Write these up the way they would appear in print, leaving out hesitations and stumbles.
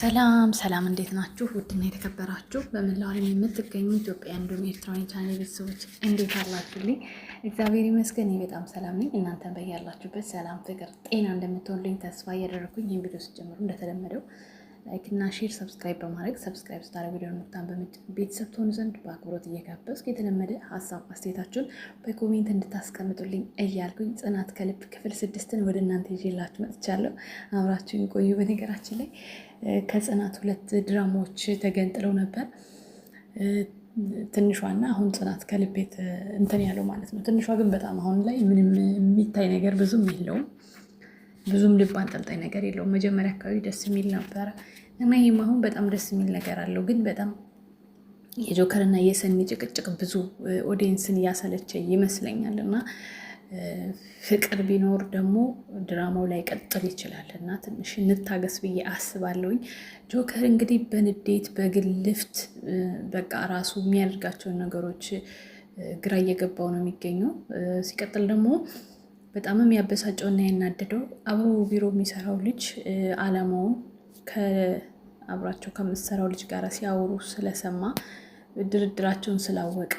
ሰላም ሰላም፣ እንዴት ናችሁ? ውድና የተከበራችሁ በመላው ዓለም የምትገኙ ኢትዮጵያ እንዲሁም ኤርትራውያን ቻናል ቤተሰቦች እንዴት አላችሁልኝ? እግዚአብሔር ይመስገን እኔ በጣም ሰላም ነኝ። እናንተን በያላችሁበት ሰላም፣ ፍቅር፣ ጤና እንደምትሆንልኝ ተስፋ እያደረኩኝ ይህን ቪዲዮ ስጀምሩ እንደተለመደው ላይክ እና ሼር፣ ሰብስክራይብ በማድረግ ሰብስክራይብ ስታደርጉ ቪዲዮ ኖታን በመጫን ቤተሰብ ትሆኑ ዘንድ በአክብሮት እየጋበዝኩ የተለመደ ሀሳብ አስተያየታችሁን በኮሜንት እንድታስቀምጡልኝ እያልኩኝ ጽናት ከልብ ክፍል 6ን ወደ እናንተ ይዤላችሁ መጥቻለሁ። አብራችሁን ቆዩ። በነገራችን ላይ ከጽናት 2 ድራማዎች ተገንጥለው ነበር። ትንሿና አሁን ጽናት ከልቤት እንትን ያለው ማለት ነው። ትንሿ ግን በጣም አሁን ላይ ምንም የሚታይ ነገር ብዙም የለውም። ብዙም ልብ አንጠልጣይ ነገር የለውም። መጀመሪያ አካባቢ ደስ የሚል ነበረ እና ይህም አሁን በጣም ደስ የሚል ነገር አለው። ግን በጣም የጆከር እና የሰኒ ጭቅጭቅ ብዙ ኦዲየንስን እያሰለቸ ይመስለኛል እና ፍቅር ቢኖር ደግሞ ድራማው ላይ ቀጥል ይችላል እና ትንሽ እንታገስ ብዬ አስባለሁኝ። ጆከር እንግዲህ በንዴት በግልፍት በቃ ራሱ የሚያደርጋቸውን ነገሮች ግራ እየገባው ነው የሚገኘው። ሲቀጥል ደግሞ በጣም የሚያበሳጨውና ያናደደው አብሮ ቢሮ የሚሰራው ልጅ አላማውን ከአብራቸው ከምትሰራው ልጅ ጋር ሲያወሩ ስለሰማ ድርድራቸውን ስላወቀ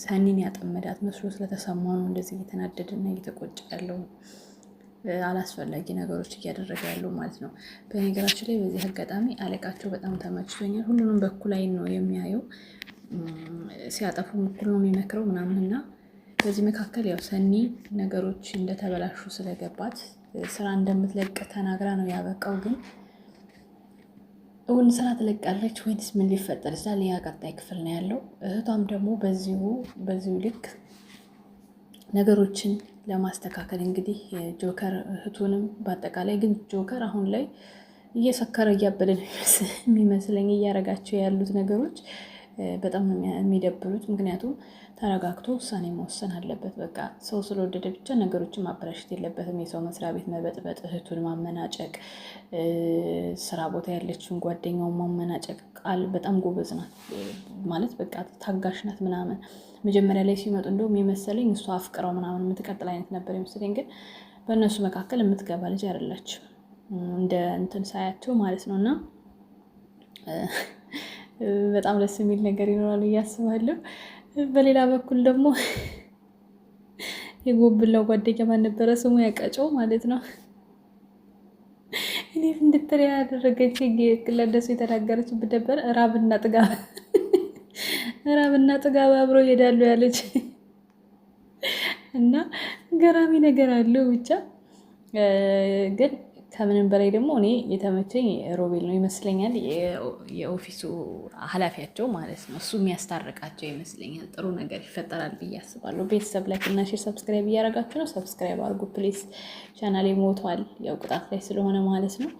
ሰኒን ያጠመዳት መስሎ ስለተሰማ ነው እንደዚህ እየተናደደና እየተቆጨ ያለው፣ አላስፈላጊ ነገሮች እያደረገ ያለው ማለት ነው። በነገራችን ላይ በዚህ አጋጣሚ አለቃቸው በጣም ተመችቶኛል። ሁሉንም በኩል አይን ነው የሚያየው፣ ሲያጠፉም እኩል ነው የሚመክረው ምናምንና በዚህ መካከል ያው ሰኒ ነገሮች እንደተበላሹ ስለገባት ስራ እንደምትለቅ ተናግራ ነው ያበቃው። ግን እውን ስራ ትለቃለች ወይንስ ምን ሊፈጠር ይችላል? ያ ቀጣይ ክፍል ነው ያለው። እህቷም ደግሞ በዚሁ ልክ ነገሮችን ለማስተካከል እንግዲህ ጆከር እህቱንም በአጠቃላይ ግን ጆከር አሁን ላይ እየሰከረ እያበደ ነው የሚመስለኝ። እያረጋቸው ያሉት ነገሮች በጣም የሚደብሩት። ምክንያቱም ተረጋግቶ ውሳኔ መወሰን አለበት። በቃ ሰው ስለወደደ ብቻ ነገሮችን ማበላሸት የለበትም። የሰው መስሪያ ቤት መበጥበጥ፣ እህቱን ማመናጨቅ፣ ስራ ቦታ ያለችውን ጓደኛውን ማመናጨቅ። ቃል በጣም ጎበዝ ናት ማለት በቃ ታጋሽ ናት ምናምን። መጀመሪያ ላይ ሲመጡ እንደውም የመሰለኝ እሷ አፍቅረው ምናምን የምትቀጥል አይነት ነበር የመሰለኝ። ግን በእነሱ መካከል የምትገባ ልጅ አይደለችም እንደ እንትን ሳያቸው ማለት ነው። እና በጣም ደስ የሚል ነገር ይኖራል እያስባለሁ። በሌላ በኩል ደግሞ የጎብላው ጓደኛ ማን ነበረ ስሙ? ያቀጨው ማለት ነው። እኔ እንድትሪ ያደረገች ለደሱ የተናገረችበት ነበር። ራብና ጥጋብ አብረው ይሄዳሉ ያለች እና ገራሚ ነገር አለው ብቻ። ግን ከምንም በላይ ደግሞ እኔ የተመቸኝ ሮቤል ነው ይመስለኛል፣ የኦፊሱ ኃላፊያቸው ማለት ነው። እሱ የሚያስታርቃቸው ይመስለኛል። ጥሩ ነገር ይፈጠራል ብዬ አስባለሁ። ቤተሰብ ላይክ እና ሼር ሰብስክራይብ እያደረጋችሁ ነው። ሰብስክራይብ አድርጉ ፕሊስ። ቻናሌ ሞቷል፣ ያው ቅጣት ላይ ስለሆነ ማለት ነው።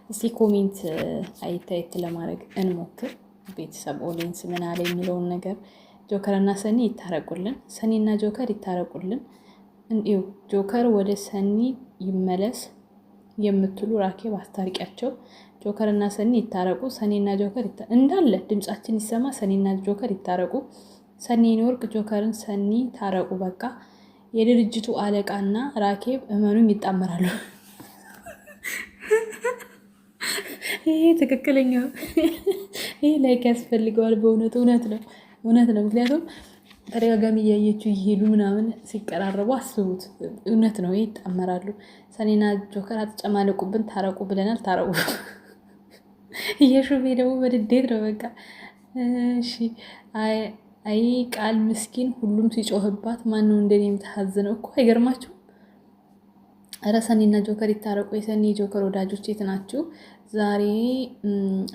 እስቲ ኮሜንት አይታየት ለማድረግ እንሞክር። ቤተሰብ ኦዲየንስ ምን አለ የሚለውን ነገር። ጆከር እና ሰኒ ይታረቁልን፣ ሰኒና ጆከር ይታረቁልን። እንዲሁ ጆከር ወደ ሰኒ ይመለስ የምትሉ ራኬብ አስታርቂያቸው። ጆከር እና ሰኒ ይታረቁ። ሰኒና ጆከር እንዳለ ድምጻችን ይሰማ። ሰኒና ጆከር ይታረቁ። ሰኒ ኒውዮርክ፣ ጆከርን ሰኒ ታረቁ። በቃ የድርጅቱ አለቃና ራኬብ እመኑኝ ይጣመራሉ። ይሄ ትክክለኛው ይሄ ላይክ ያስፈልገዋል። በእውነት እውነት ነው። ምክንያቱም ተደጋጋሚ እያየችው ይሄዱ ምናምን ሲቀራረቡ አስቡት። እውነት ነው፣ ይጣመራሉ። ሰኒና ጆከር አትጨማለቁብን፣ ታረቁ ብለናል። ታረቁ። እየሹሜ ደግሞ በድዴት ነው በቃ። እሺ አይ ቃል ምስኪን ሁሉም ሲጮህባት ማነው እንደኔ የምታዝነው እኮ አይገርማችሁም? ኧረ ሰኒና ጆከር ይታረቁ። የሰኒ ጆከር ወዳጆች የት ናችሁ? ዛሬ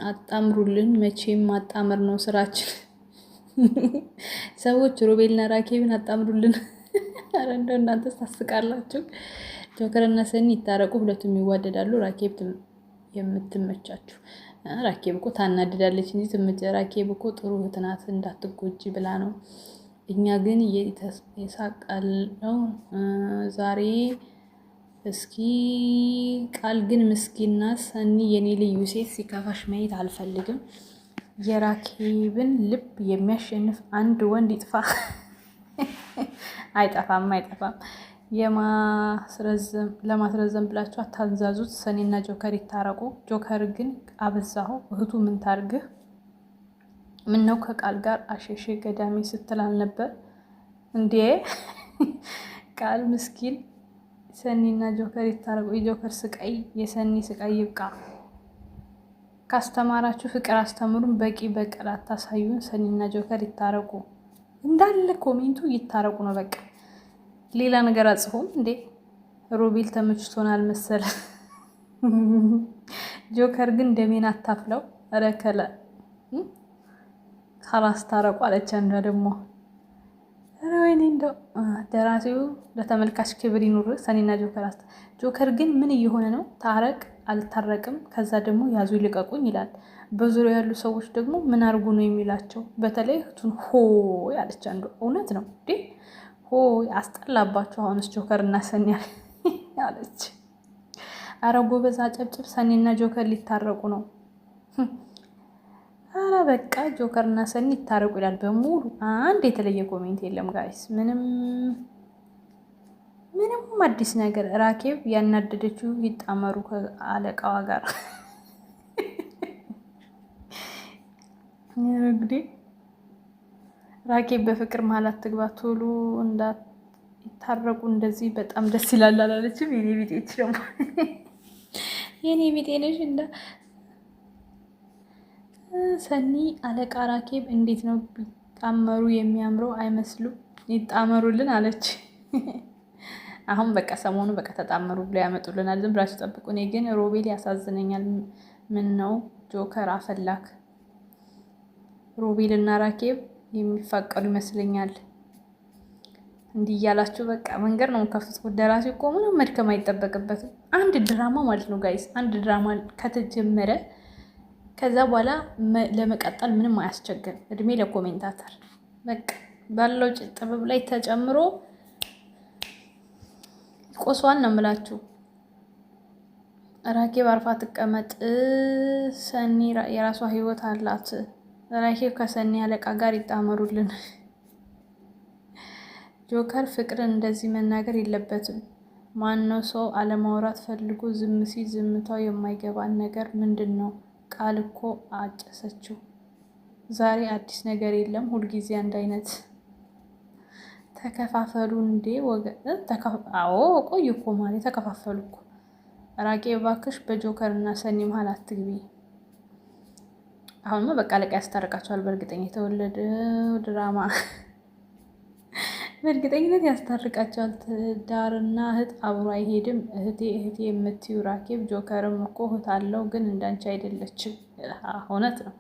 አጣምሩልን። መቼም ማጣመር ነው ስራችን። ሰዎች ሮቤልና ራኬብን አጣምሩልን። ኧረ እንደው እናንተ ታስቃላችሁ። ጆከር እና ሰኒ ይታረቁ። ሁለቱም ይዋደዳሉ። ራኬብ የምትመቻችሁ ራኬብ እኮ ታናድዳለች እንጂ ራኬብ እኮ ጥሩ እህት ናት እንዳትጎጂ ብላ ነው። እኛ ግን የሳቃል ነው ዛሬ። እስኪ ቃል ግን ምስኪና ሰኒ የኔ ልዩ ሴት፣ ሲከፋሽ ማየት አልፈልግም። የራኬብን ልብ የሚያሸንፍ አንድ ወንድ ይጥፋ። አይጠፋም። ለማስረዘም ብላችሁ አታንዛዙት። ሰኒና ጆከር ይታረቁ። ጆከር ግን አበዛሁ። እህቱ ምን ታርግህ? ምን ነው ከቃል ጋር አሸሼ ገዳሜ ስትል አልነበር እንዴ? ቃል ምስኪን። ሰኒና ጆከር ይታረቁ። የጆከር ስቃይ፣ የሰኒ ስቃይ ይብቃ። ካስተማራችሁ ፍቅር አስተምሩን፣ በቂ በቀል አታሳዩን። ሰኒና ጆከር ይታረቁ። እንዳለ ኮሜንቱ ይታረቁ ነው በቃ። ሌላ ነገር አጽፎም እንዴ? ሮቤል ተመችቶናል መሰለ። ጆከር ግን ደሜን አታፍለው። ረከለ ካላስታረቁ አለች አንዷ ደግሞ። ወይኔ እንደው ደራሲው ለተመልካች ክብር ይኑር። ሰኒና ጆከር ግን ምን እየሆነ ነው? ታረቅ አልታረቅም፣ ከዛ ደግሞ ያዙ ይልቀቁኝ ይላል። በዙሪያ ያሉ ሰዎች ደግሞ ምን አርጉ ነው የሚላቸው? በተለይ እህቱን ሆ ያለች አንዱ እውነት ነው እንዴ? ሆ አስጠላባቸው። አሁንስ ጆከር እና ሰኒ ያለች። አረ ጎበዝ አጨብጭብ። ሰኒና ጆከር ሊታረቁ ነው። አረ በቃ ጆከር እና ሰኒ ይታረቁ ይላል በሙሉ። አንድ የተለየ ኮሜንት የለም ጋይስ። ምንም አዲስ ነገር። ራኬብ ያናደደችው ይጣመሩ ከአለቃዋ ጋር እንግዲህ ራኬብ በፍቅር መሀል አትግባ፣ ቶሎ እንዳይታረቁ እንደዚህ በጣም ደስ ይላል አላለችም? የኔ ቢጤች ደግሞ የኔ ቢጤ ነሽ እንዳ ሰኒ አለቃ ራኬብ እንዴት ነው ቢጣመሩ የሚያምረው አይመስሉም? ይጣመሩልን አለች። አሁን በቃ ሰሞኑ በቃ ተጣመሩ ብሎ ያመጡልናል። ዝም ብላችሁ ጠብቁ። እኔ ግን ሮቤል ያሳዝነኛል። ምን ነው ጆከር አፈላክ። ሮቤል እና ራኬብ የሚፋቀሩ ይመስለኛል። እንዲህ እያላችሁ በቃ መንገድ ነው ከፍቱት። ደራሲ እኮ ምንም መድከም አይጠበቅበትም። አንድ ድራማ ማለት ነው ጋይስ። አንድ ድራማ ከተጀመረ ከዛ በኋላ ለመቀጠል ምንም አያስቸግርም። እድሜ ለኮሜንታተር በቃ ባለው ጥበብ ላይ ተጨምሮ ቆሷን ነው የምላችሁ። ራኬብ አርፋ ትቀመጥ። ሰኒ የራሷ ህይወት አላት። ራኬብ ከሰኒ አለቃ ጋር ይጣመሩልን። ጆከር ፍቅርን እንደዚህ መናገር የለበትም። ማነው ሰው አለማውራት ፈልጎ ዝም ሲል ዝምታው የማይገባን ነገር ምንድን ነው? ቃል እኮ አጨሰችው። ዛሬ አዲስ ነገር የለም፣ ሁልጊዜ አንድ አይነት። ተከፋፈሉ እንዴ ወገን? አዎ ቆዩ እኮ ማለት ተከፋፈሉ እኮ። ራኬብ እባክሽ በጆከር እና ሰኒ መሀል አትግቢ። አሁንማ በቃ አለቃ ያስታርቃቸዋል። በእርግጠኛ የተወለደው ድራማ በእርግጠኝነት ያስታርቃቸዋል። ትዳርና እህት አብሮ አይሄድም። እህቴ የምትዩ ራኬብ፣ ጆከርም እኮ እህት አለው፣ ግን እንዳንቺ አይደለችም። እውነት ነው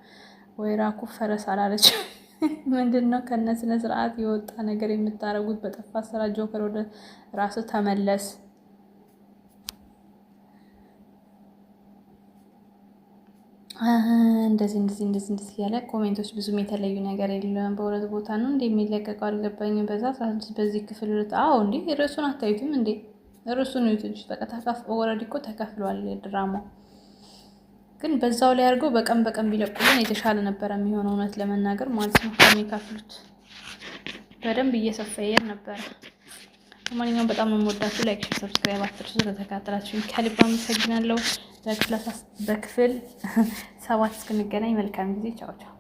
ወይ? ራኩ ፈረስ አላለች። ምንድን ነው ከነ ስነ ስርዓት የወጣ ነገር የምታረጉት? በጠፋ ስራ ጆከር ወደ ራሱ ተመለስ። እንደዚህ ያለ ኮሜንቶች ብዙም የተለዩ ነገር የለም። በሁለት ቦታ ነው እንዴ የሚለቀቀው? አልገባኝም። በዚህ ክፍል አዎ እንዴ ርዕሱን አታዩትም እንዴ? ርዕሱን ነው በቃ ወረድ እኮ ተከፍሏል ድራማው። ግን በዛው ላይ አድርገው በቀን ቢለቁልን የተሻለ ነበረ የሚሆነው እውነት ለመናገር ማለት ነው። ከሚከፍሉት በደንብ እየሰፋ ይሄድ ነበረ። ለማንኛውም በጣም ነው የምወዳችሁ። ላይክ፣ ሼር፣ ሰብስክራይብ አትርሱ። ለተከታተላችሁኝ ከልብ አመሰግናለሁ። በክፍል 7 እስክንገናኝ መልካም ጊዜ። ቻው ቻው።